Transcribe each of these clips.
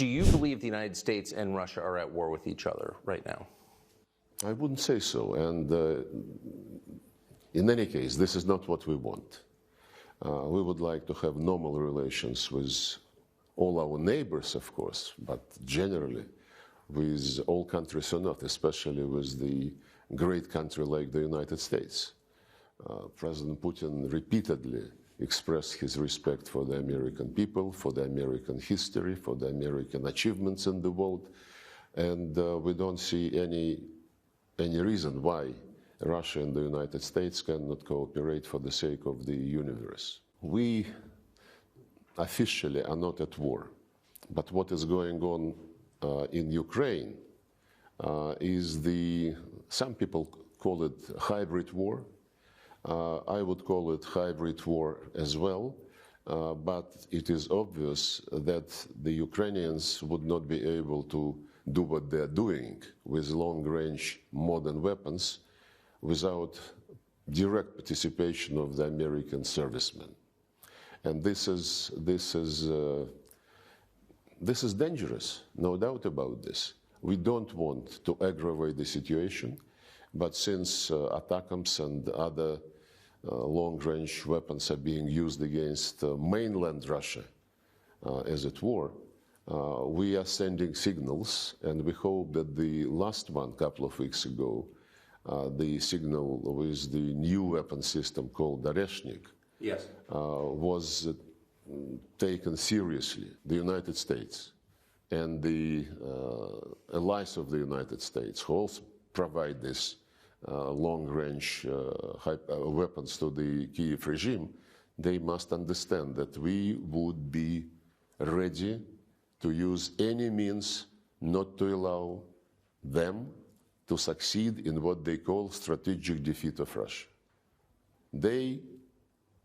Do you believe the United States and Russia are at war with each other right now? I wouldn't say so. And in any case, this is not what we want. We would like to have normal relations with all our neighbors, of course, but generally with all countries or not, especially with the great country like the United States. President Putin repeatedly expressed his respect for the American people, for the American history, for the American achievements in the world, and we don't see any reason why Russia and the United States cannot cooperate for the sake of the universe. We officially are not at war, but what is going on in Ukraine is some people call it hybrid war. I would call it hybrid war as well, but it is obvious that the Ukrainians would not be able to do what they're doing with long-range modern weapons without direct participation of the American servicemen. And this is dangerous, no doubt about this. We don't want to aggravate the situation, but since ATACMS and other long-range weapons are being used against mainland Russia, as it were, we are sending signals, and we hope that the last one, a couple of weeks ago, the signal with the new weapon system called Oreshnik, yes, was taken seriously. The United States and the allies of the United States, who also provide this long-range weapons to the Kyiv regime, they must understand that we would be ready to use any means not to allow them to succeed in what they call strategic defeat of Russia. They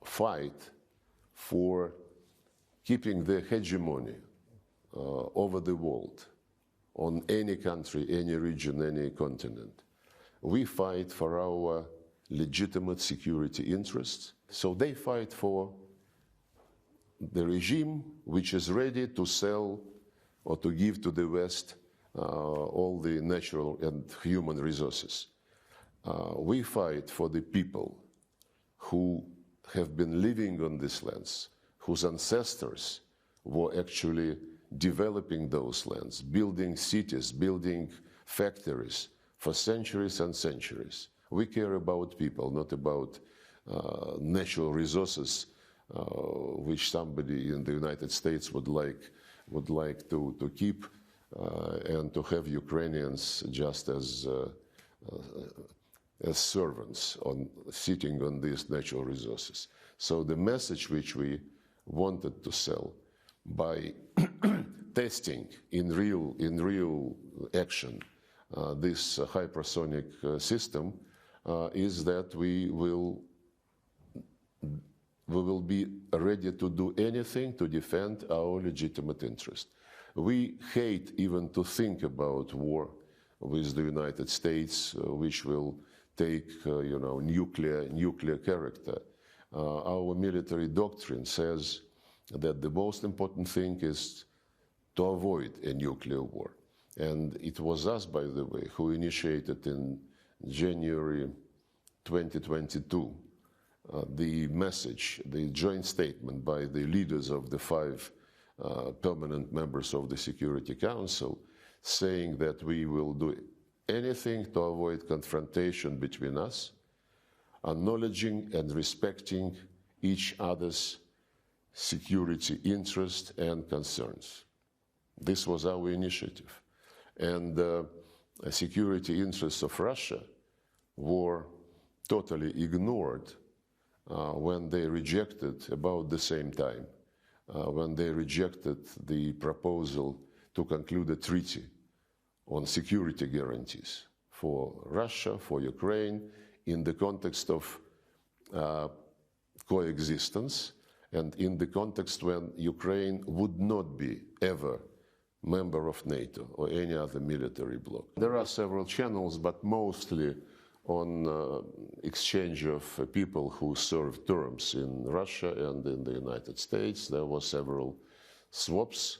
fight for keeping their hegemony over the world, on any country, any region, any continent. We fight for our legitimate security interests, so they fight for the regime which is ready to sell or to give to the West all the natural and human resources. We fight for the people who have been living on these lands, whose ancestors were actually developing those lands, building cities, building factories for centuries and centuries. We care about people, not about natural resources, which somebody in the United States would like to keep and to have Ukrainians just as servants sitting on these natural resources. So the message which we wanted to sell by testing in real action this hypersonic system is that we will be ready to do anything to defend our legitimate interest. We hate even to think about war with the United States, which will take, nuclear character. Our military doctrine says that the most important thing is to avoid a nuclear war. And it was us, by the way, who initiated in January 2022 the message, the joint statement by the leaders of the 5 permanent members of the Security Council, saying that we will do anything to avoid confrontation between us, acknowledging and respecting each other's security interests and concerns. This was our initiative. And the security interests of Russia were totally ignored when they rejected, about the same time, when they rejected the proposal to conclude a treaty on security guarantees for Russia, for Ukraine, in the context of coexistence and in the context when Ukraine would not be ever member of NATO or any other military bloc. There are several channels, but mostly on exchange of people who served terms in Russia and in the United States. There were several swaps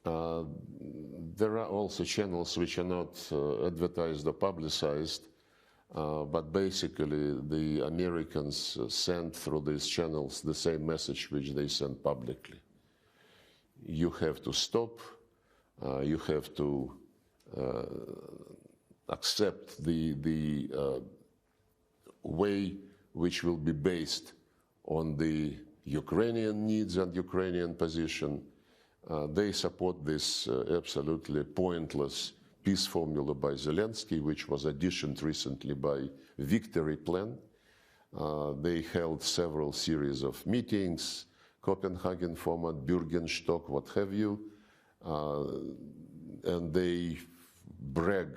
There are also channels which are not advertised or publicized, but basically the Americans send through these channels the same message which they send publicly. You have to stop, you have to accept the way which will be based on the Ukrainian needs and Ukrainian position. They support this absolutely pointless peace formula by Zelensky, which was additioned recently by Victory Plan. They held several series of meetings, Copenhagen format, Bürgenstock, what have you, and they brag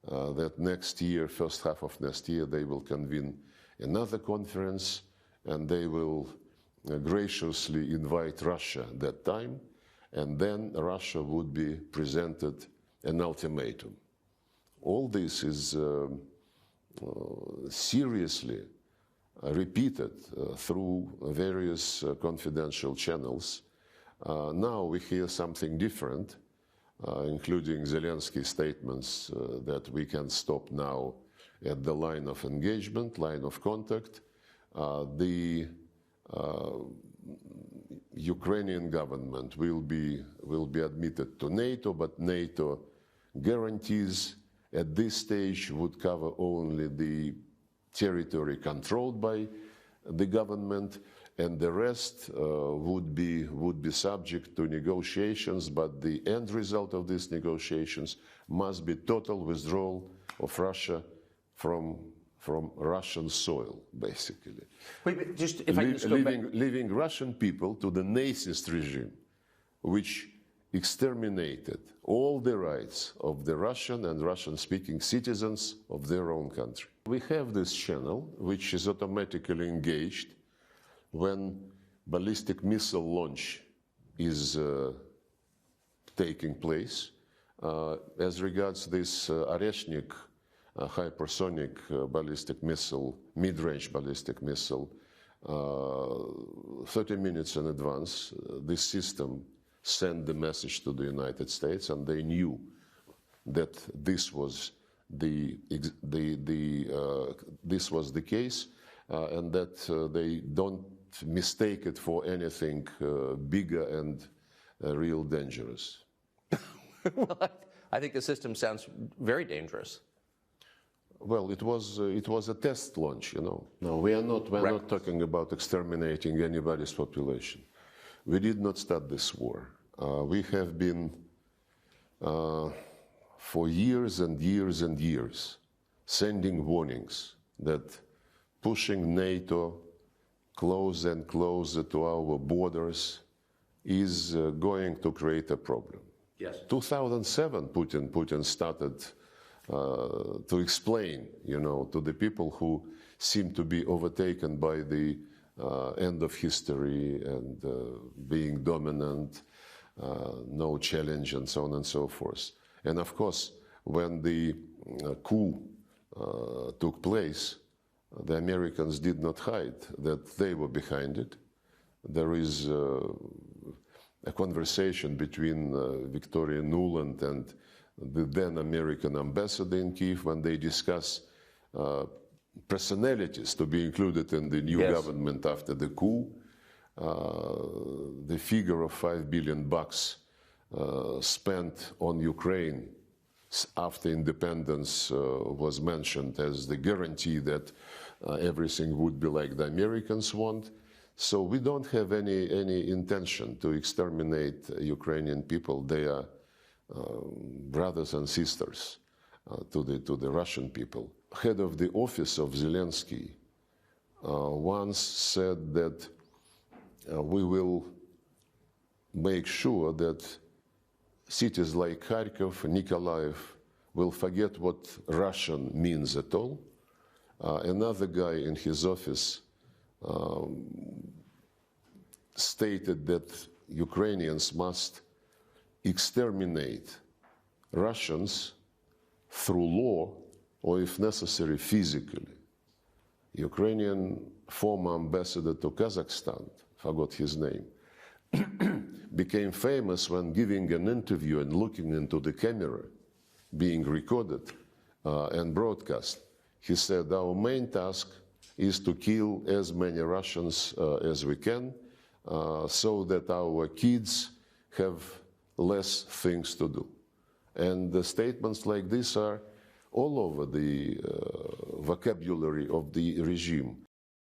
that next year, first half of next year, they will convene another conference, and they will graciously invite Russia that time, and then Russia would be presented an ultimatum. All this is seriously repeated through various confidential channels. Now we hear something different, including Zelensky's statements that we can stop now at the line of engagement, line of contact. The Ukrainian government will be admitted to NATO, but NATO guarantees at this stage would cover only the territory controlled by the government, and the rest would be subject to negotiations, but the end result of these negotiations must be total withdrawal of Russia from Russian soil, basically. Wait, just if I just go back. Leaving Russian people to the Nazist regime, which exterminated all the rights of the Russian and Russian-speaking citizens of their own country. We have this channel, which is automatically engaged when ballistic missile launch is taking place. As regards this Oreshnik hypersonic ballistic missile, mid-range ballistic missile, 30 minutes in advance, this system sent the message to the United States, and they knew that this was the case, and that they don't mistake it for anything bigger and real dangerous. Well, I think the system sounds very dangerous. Well, it was a test launch, you know. No, we're not talking about exterminating anybody's population. We did not start this war. We have been for years and years and years sending warnings that pushing NATO closer and closer to our borders is going to create a problem. Yes. 2007, Putin started to explain, you know, to the people who seem to be overtaken by the end of history and being dominant, no challenge, and so on and so forth. And of course, when the coup took place, the Americans did not hide that they were behind it. There is a conversation between Victoria Nuland and the then American ambassador in Kyiv when they discuss personalities to be included in the new government after the coup. The figure of $5 billion spent on Ukraine after independence was mentioned as the guarantee that everything would be like the Americans want. So we don't have any intention to exterminate Ukrainian people. They are brothers and sisters to the Russian people. Head of the office of Zelensky once said that we will make sure that cities like Kharkov, Nikolaev will forget what Russian means at all. Another guy in his office stated that Ukrainians must exterminate Russians through law or, if necessary, physically. Ukrainian former ambassador to Kazakhstan, forgot his name, became famous when giving an interview and looking into the camera, being recorded and broadcast. He said, our main task is to kill as many Russians as we can, so that our kids have less things to do. And the statements like this are all over the vocabulary of the regime.